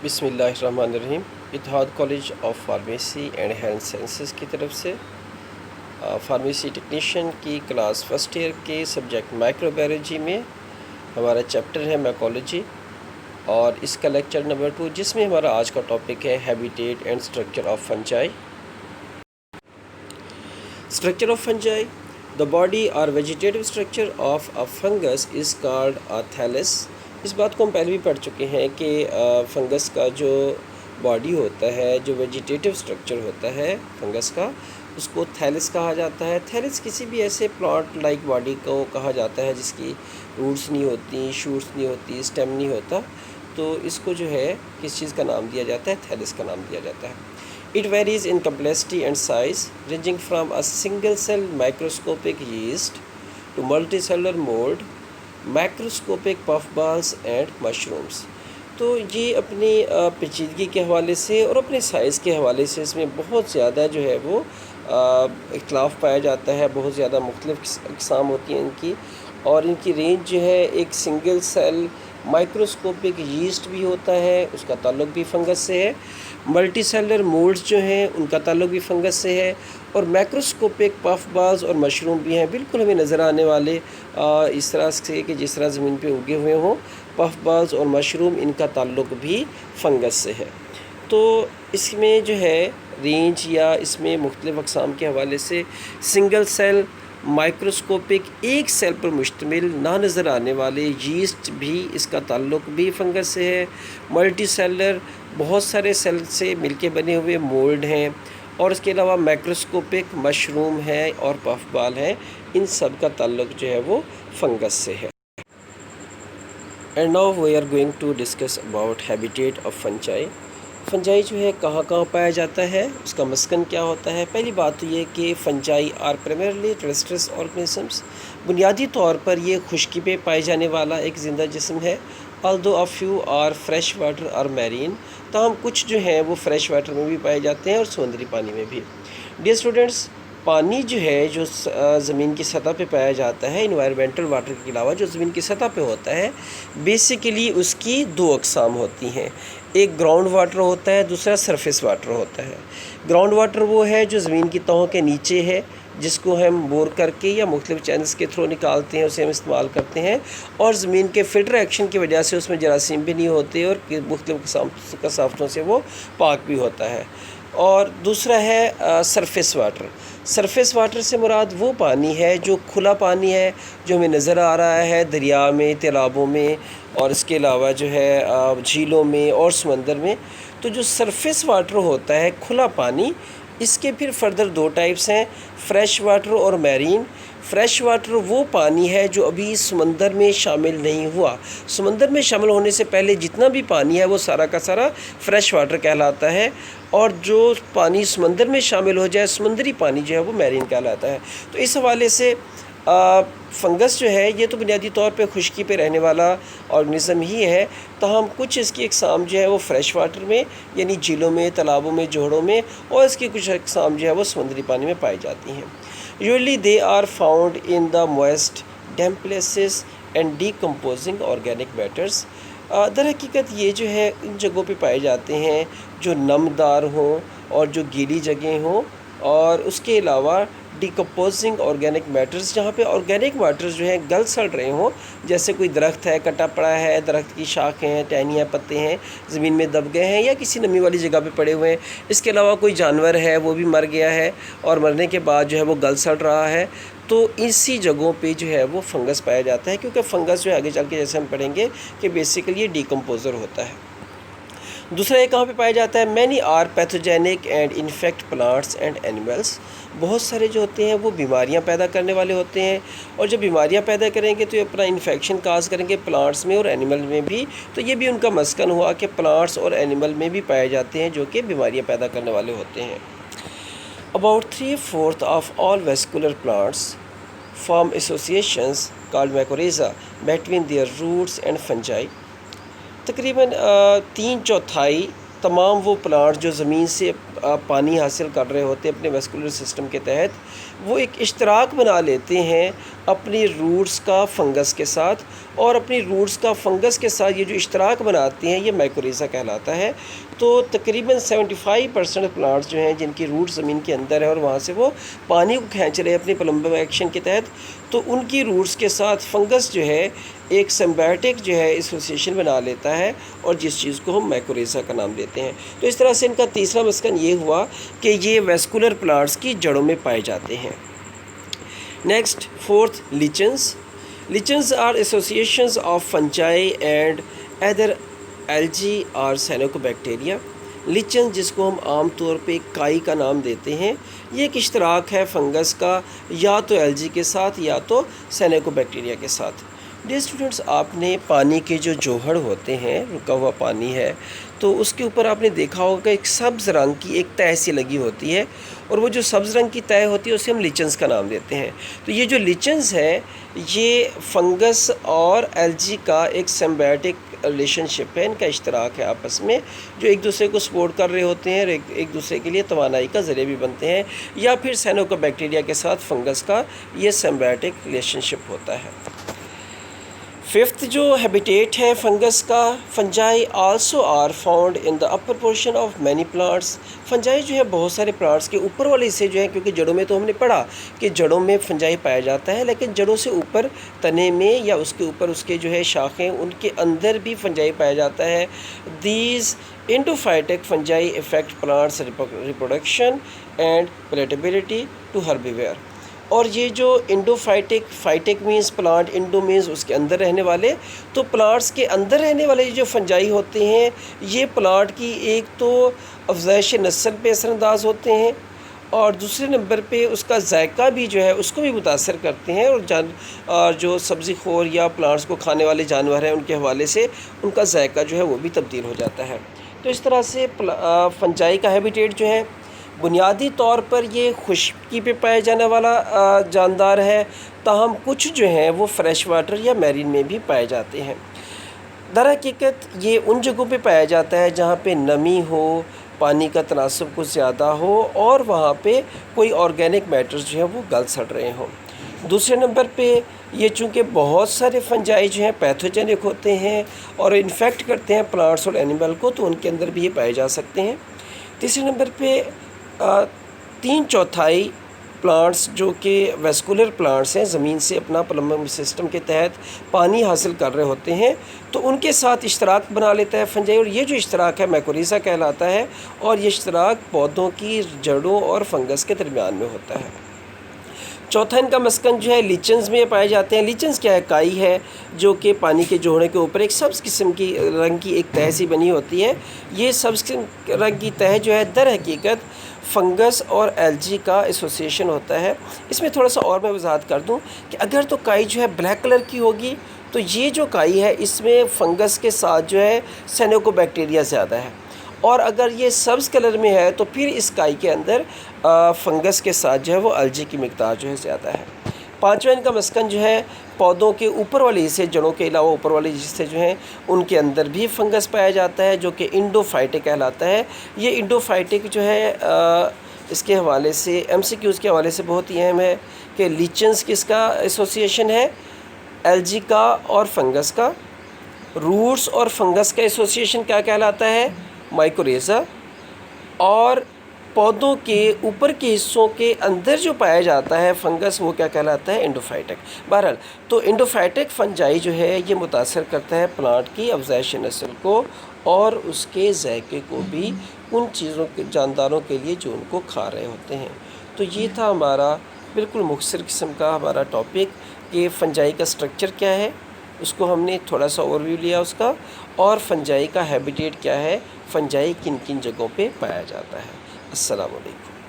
بسم اللہ الرحمن الرحیم۔ اتحاد college of pharmacy and health sciences کی طرف سے فارمیسی ٹیکنیشین کی کلاس فرسٹ ایئر کے سبجیکٹ مائکرو بایولوجی میں ہمارا چیپٹر ہے مائکولوجی، اور اس کا لیکچر نمبر 2، جس میں ہمارا آج کا ٹاپک ہے habitat and structure of fungi. Structure of fungi: the body or vegetative structure of a fungus is called a thallus. اس بات کو ہم پہلے بھی پڑھ چکے ہیں کہ فنگس کا جو باڈی ہوتا ہے، جو ویجیٹیٹو اسٹرکچر ہوتا ہے فنگس کا، اس کو تھیلس کہا جاتا ہے۔ تھیلس کسی بھی ایسے پلانٹ لائک باڈی کو کہا جاتا ہے جس کی روٹس نہیں ہوتی، شوٹس نہیں ہوتی، اسٹیم نہیں ہوتا، تو اس کو جو ہے کس چیز کا نام دیا جاتا ہے؟ تھیلس کا نام دیا جاتا ہے۔ It varies in complexity and size, ranging from a single-cell microscopic yeast to multicellular mold, macroscopic puffballs and mushrooms۔ تو یہ اپنی پیچیدگی کے حوالے سے اور اپنے سائز کے حوالے سے اس میں بہت زیادہ جو ہے وہ اختلاف پایا جاتا ہے، بہت زیادہ مختلف اقسام ہوتی ہیں ان کی، اور ان کی رینج جو ہے ایک سنگل سیل مائکروسکوپک ییسٹ بھی ہوتا ہے، اس کا تعلق بھی فنگس سے ہے، ملٹی سیلر مولڈز جو ہیں ان کا تعلق بھی فنگس سے ہے، اور میکروسکوپک پف بالز اور مشروم بھی ہیں، بالکل ہمیں نظر آنے والے اس طرح سے کہ جس طرح زمین پہ اگے ہوئے ہوں پف بالز اور مشروم، ان کا تعلق بھی فنگس سے ہے۔ تو اس میں جو ہے رینج یا اس میں مختلف اقسام کے حوالے سے سنگل سیل مائکروسکوپک ایک سیل پر مشتمل نہ نظر آنے والے ییسٹ بھی، اس کا تعلق بھی فنگس سے ہے۔ ملٹی سیلر بہت سارے سیل سے مل کے بنے ہوئے مولڈ ہیں، اور اس کے علاوہ میکروسکوپک مشروم ہے اور پف بال ہے، ان سب کا تعلق جو ہے وہ فنگس سے ہے۔ And now we are going to discuss about habitat of fungi. Fungi جو ہے کہاں کہاں پایا جاتا ہے، اس کا مسکن کیا ہوتا ہے؟ پہلی بات تو یہ کہ fungi are primarily terrestrial organisms, بنیادی طور پر یہ خشکی پہ پائے جانے والا ایک زندہ جسم ہے۔ although a few are fresh water or marine، تاہم کچھ جو ہیں وہ فریش واٹر میں بھی پائے جاتے ہیں اور سمندری پانی میں بھی۔ ڈیئر اسٹوڈنٹس، پانی جو ہے جو زمین کی سطح پہ پایا جاتا ہے، انوائرمنٹل واٹر کے علاوہ جو زمین کی سطح پہ ہوتا ہے، بیسیکلی اس کی دو اقسام ہوتی ہیں، ایک گراؤنڈ واٹر ہوتا ہے، دوسرا سرفیس واٹر ہوتا ہے۔ گراؤنڈ واٹر وہ ہے جو زمین کی تہوں کے نیچے ہے، جس کو ہم بور کر کے یا مختلف چینلز کے تھرو نکالتے ہیں، اسے ہم استعمال کرتے ہیں، اور زمین کے فلٹر ایکشن کی وجہ سے اس میں جراثیم بھی نہیں ہوتے اور مختلف کثافتوں سے وہ پاک بھی ہوتا ہے۔ اور دوسرا ہے سرفیس واٹر۔ سرفیس واٹر سے مراد وہ پانی ہے جو کھلا پانی ہے، جو ہمیں نظر آ رہا ہے دریا میں، تالابوں میں، اور اس کے علاوہ جو ہے جھیلوں میں اور سمندر میں۔ تو جو سرفیس واٹر ہوتا ہے، کھلا پانی، اس کے پھر فردر دو ٹائپس ہیں، فریش واٹر اور میرین۔ فریش واٹر وہ پانی ہے جو ابھی سمندر میں شامل نہیں ہوا، سمندر میں شامل ہونے سے پہلے جتنا بھی پانی ہے وہ سارا کا سارا فریش واٹر کہلاتا ہے، اور جو پانی سمندر میں شامل ہو جائے سمندری پانی جو ہے وہ میرین کہلاتا ہے۔ تو اس حوالے سے فنگس جو ہے یہ تو بنیادی طور پہ خشکی پہ رہنے والا آرگنزم ہی ہے، تاہم کچھ اس کی اقسام جو ہے وہ فریش واٹر میں یعنی جھیلوں میں، تالابوں میں، جوہڑوں میں، اور اس کی کچھ اقسام جو ہے وہ سمندری پانی میں پائی جاتی ہیں۔ Usually they are found in the moist, damp places and decomposing organic matters۔ در حقیقت یہ جو ہے ان جگہوں پہ پائے جاتے ہیں جو نمدار ہوں اور جو گیلی جگہیں ہوں، اور اس کے علاوہ ڈیکمپوزنگ آرگینک میٹرز، جہاں پہ آرگینک میٹرز جو ہیں گل سڑ رہے ہوں، جیسے کوئی درخت ہے کٹا پڑا ہے، درخت کی شاخیں ہیں، ٹہنیاں، پتے ہیں زمین میں دب گئے ہیں یا کسی نمی والی جگہ پہ پڑے ہوئے ہیں۔ اس کے علاوہ کوئی جانور ہے وہ بھی مر گیا ہے اور مرنے کے بعد جو ہے وہ گل سڑ رہا ہے، تو اسی جگہوں پہ جو ہے وہ فنگس پایا جاتا ہے، کیونکہ فنگس جو ہے آگے چل کے جیسے ہم پڑھیں گے کہ بیسیکلی یہ ڈیکمپوزر ہوتا ہے۔ دوسرا یہ کہاں پہ پایا جاتا ہے؟ Many are pathogenic and infect plants and animals. بہت سارے جو ہوتے ہیں وہ بیماریاں پیدا کرنے والے ہوتے ہیں، اور جب بیماریاں پیدا کریں گے تو یہ اپنا انفیکشن کاز کریں گے پلانٹس میں اور اینیمل میں بھی، تو یہ بھی ان کا مسکن ہوا کہ پلانٹس اور اینیمل میں بھی پائے جاتے ہیں جو کہ بیماریاں پیدا کرنے والے ہوتے ہیں۔ About 3/4 of all vascular plants form associations called mycorrhiza between their roots and fungi۔ تقریباً 3/4 تمام وہ پلانٹ جو زمین سے پانی حاصل کر رہے ہوتے ہیں اپنے ویسکولر سسٹم کے تحت، وہ ایک اشتراک بنا لیتے ہیں اپنی روٹس کا فنگس کے ساتھ، اور اپنی روٹس کا فنگس کے ساتھ یہ جو اشتراک بناتے ہیں یہ مائکوریزا کہلاتا ہے۔ تو تقریباً 75% پلانٹس جو ہیں جن کی روٹ زمین کے اندر ہے اور وہاں سے وہ پانی کو کھینچ رہے ہیں اپنی پلمبر ایکشن کے تحت، تو ان کی روٹس کے ساتھ فنگس جو ہے ایک سمبیوٹک جو ہے ایسوسیشن بنا لیتا ہے، اور جس چیز کو ہم مائکوریزا کا نام دیتے ہیں۔ تو اس طرح سے ان کا تیسرا مسکن یہ ہوا کہ یہ ویسکولر پلانٹس کی جڑوں میں پائے جاتے ہیں۔ Next, fourth, lichens. Lichens are associations of fungi and either algae or cyanobacteria. Lechon جس کو ہم عام طور پہ کائی کا نام دیتے ہیں، یہ ایک اشتراک ہے فنگس کا یا تو ایلجی کے ساتھ یا تو سینوکوبیکٹیریا کے ساتھ۔ ڈیئر اسٹوڈنٹس، آپ نے پانی کے جو جوہر ہوتے ہیں، رکا ہوا پانی ہے، تو اس کے اوپر آپ نے دیکھا ہوگا کہ ایک سبز رنگ کی ایک تہہ سی لگی ہوتی ہے، اور وہ جو سبز رنگ کی تہہ ہوتی ہے اسے ہم لیچنز کا نام دیتے ہیں۔ تو یہ جو لیچنز ہے یہ فنگس اور ایلجی کا ایک سمبیوٹک ریلیشن شپ ہے، ان کا اشتراک ہے آپس میں، جو ایک دوسرے کو سپورٹ کر رہے ہوتے ہیں اور ایک دوسرے کے لیے توانائی کا ذریعہ بھی بنتے ہیں، یا پھر سینوکوبیکٹیریا کے ساتھ فنگس کا یہ سمبیوٹک ریلیشن شپ ہوتا ہے۔ ففتھ جو ہیبیٹیٹ ہے فنگس کا، fungi also are found in the upper portion of many plants. Fungi جو ہے بہت سارے پلانٹس کے اوپر والے حصے جو ہیں، کیونکہ جڑوں میں تو ہم نے پڑھا کہ جڑوں میں فنجائی پایا جاتا ہے، لیکن جڑوں سے اوپر تنے میں یا اس کے اوپر اس کے جو ہے شاخیں، ان کے اندر بھی فنجائی پایا جاتا ہے۔ These endophytic fungi affect plants reproduction and palatability to herbivore. اور یہ جو endophytic, phytic means plant, endo means اس کے اندر رہنے والے، تو پلانٹس کے اندر رہنے والے جو فنجائی ہوتے ہیں یہ پلانٹ کی ایک تو افزائش نسل پہ اثر انداز ہوتے ہیں، اور دوسرے نمبر پہ اس کا ذائقہ بھی جو ہے اس کو بھی متاثر کرتے ہیں، اور جو سبزی خور یا پلانٹس کو کھانے والے جانور ہیں ان کے حوالے سے ان کا ذائقہ جو ہے وہ بھی تبدیل ہو جاتا ہے۔ تو اس طرح سے فنجائی کا ہیبیٹیٹ جو ہے بنیادی طور پر یہ خشکی پہ پائے جانے والا جاندار ہے، تاہم کچھ جو ہیں وہ فریش واٹر یا میرین میں بھی پائے جاتے ہیں۔ در حقیقت یہ ان جگہوں پہ پایا جاتا ہے جہاں پہ نمی ہو، پانی کا تناسب کچھ زیادہ ہو، اور وہاں پہ کوئی آرگینک میٹرز جو ہیں وہ گل سڑ رہے ہوں۔ دوسرے نمبر پہ یہ چونکہ بہت سارے فنجائی جو ہیں پیتھوجینک ہوتے ہیں اور انفیکٹ کرتے ہیں پلانٹس اور اینیمل کو، تو ان کے اندر بھی یہ پائے جا سکتے ہیں۔ تیسرے نمبر پہ 3/4 پلانٹس جو کہ ویسکولر پلانٹس ہیں، زمین سے اپنا پلمبر سسٹم کے تحت پانی حاصل کر رہے ہوتے ہیں، تو ان کے ساتھ اشتراک بنا لیتا ہے فنجائی، اور یہ جو اشتراک ہے مائکوریزا کہلاتا ہے، اور یہ اشتراک پودوں کی جڑوں اور فنگس کے درمیان میں ہوتا ہے۔ چوتھا ان کا مسکن جو ہے لیچنز میں پائے جاتے ہیں۔ لیچنز کیا ہے؟ کائی ہے جو کہ پانی کے جوہڑے کے اوپر ایک سبز قسم کی رنگ کی ایک تہہ سی بنی ہوتی ہے۔ یہ سبز رنگ کی تہہ جو ہے در حقیقت فنگس اور ایلجی کا ایسوسیشن ہوتا ہے۔ اس میں تھوڑا سا اور میں وضاحت کر دوں کہ اگر تو کائی جو ہے بلیک کلر کی ہوگی تو یہ جو کائی ہے اس میں فنگس کے ساتھ جو ہے سینوکوبیکٹیریا زیادہ ہے، اور اگر یہ سبز کلر میں ہے تو پھر اس کائی کے اندر فنگس کے ساتھ جو ہے وہ الجی کی مقدار جو ہے زیادہ ہے۔ پانچواں ان کا مسکن جو ہے پودوں کے اوپر والے حصے، جڑوں کے علاوہ اوپر والے حصے جو ہیں ان کے اندر بھی فنگس پایا جاتا ہے، جو کہ انڈوفائٹک کہلاتا ہے۔ یہ انڈوفائٹک جو ہے اس کے حوالے سے MCQs کے حوالے سے بہت ہی اہم ہے کہ لیچنز کس کا ایسوسیشن ہے؟ ایلجی کا اور فنگس کا۔ روٹس اور فنگس کا ایسوسیشن کیا کہلاتا ہے؟ مائکوریزا۔ اور پودوں کے اوپر کے حصوں کے اندر جو پایا جاتا ہے فنگس، وہ کیا کہلاتا ہے؟ انڈوفائٹک۔ بہرحال تو انڈوفائٹک فنجائی جو ہے یہ متاثر کرتا ہے پلانٹ کی افزائش نسل کو اور اس کے ذائقے کو بھی ان چیزوں کے جانداروں کے لیے جو ان کو کھا رہے ہوتے ہیں۔ تو یہ تھا ہمارا بالکل مختصر قسم کا ہمارا ٹاپک کہ فنجائی کا سٹرکچر کیا ہے، اس کو ہم نے تھوڑا سا اوور ویو لیا اس کا، اور فنجائی کا ہیبیٹیٹ کیا ہے، فنجائی کن کن جگہوں پہ پایا جاتا ہے۔ السلام علیکم۔